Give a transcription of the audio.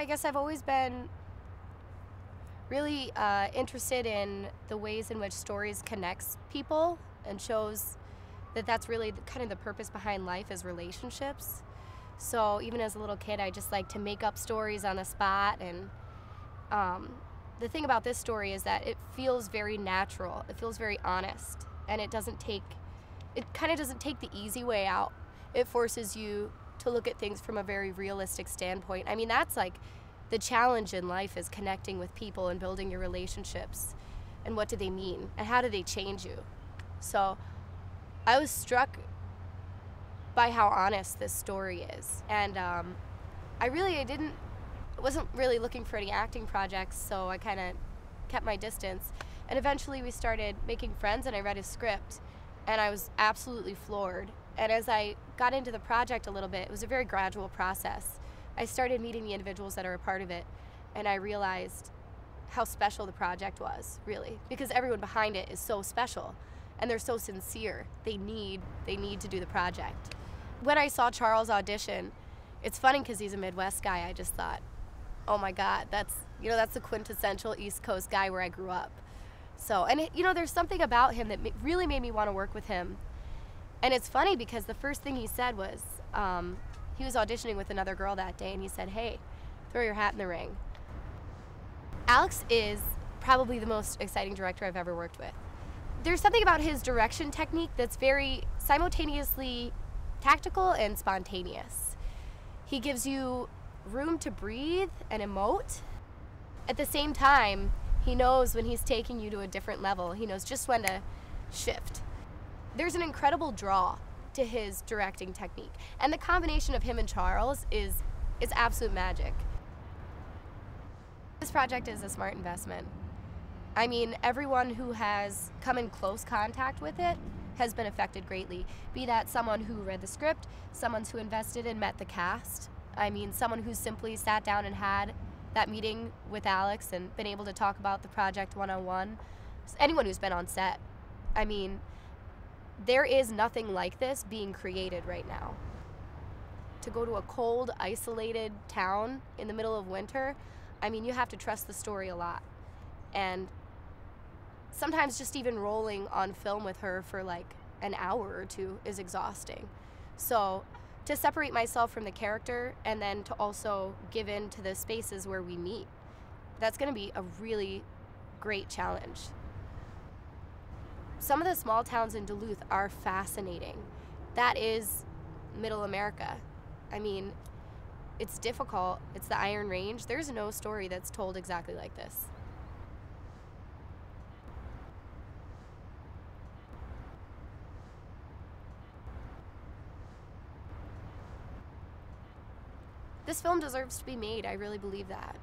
I guess I've always been really interested in the ways in which stories connects people and shows that that's really kind of the purpose behind life is relationships. So even as a little kid, I just like to make up stories on the spot. And the thing about this story is that it feels very natural. It feels very honest, and it kind of doesn't take the easy way out. It forces you to look at things from a very realistic standpoint. I mean, that's like the challenge in life, is connecting with people and building your relationships. And what do they mean? And how do they change you? So I was struck by how honest this story is. And I wasn't really looking for any acting projects, so I kind of kept my distance. And eventually we started making friends, and I read his script, and I was absolutely floored. And as I got into the project a little bit, it was a very gradual process. I started meeting the individuals that are a part of it, and I realized how special the project was, really, because everyone behind it is so special, and they're so sincere. They need to do the project. When I saw Charles audition, it's funny because he's a Midwest guy. I just thought, oh my God, that's the quintessential East Coast guy where I grew up. So, and there's something about him that really made me want to work with him. And it's funny because the first thing he said was, he was auditioning with another girl that day, and he said, hey, throw your hat in the ring. Alex is probably the most exciting director I've ever worked with. There's something about his direction technique that's very simultaneously tactical and spontaneous. He gives you room to breathe and emote. At the same time, he knows when he's taking you to a different level. He knows just when to shift. There's an incredible draw to his directing technique, and the combination of him and Charles is absolute magic. This project is a smart investment. I mean, everyone who has come in close contact with it has been affected greatly, be that someone who read the script, someone who invested and met the cast. I mean, someone who simply sat down and had that meeting with Alex and been able to talk about the project one-on-one. Anyone who's been on set. I mean, there is nothing like this being created right now. To go to a cold, isolated town in the middle of winter, I mean, you have to trust the story a lot. And sometimes just even rolling on film with her for like an hour or two is exhausting. So to separate myself from the character and then to also give in to the spaces where we meet, that's going to be a really great challenge. Some of the small towns in Duluth are fascinating. That is Middle America. I mean, it's difficult. It's the Iron Range. There's no story that's told exactly like this. This film deserves to be made. I really believe that.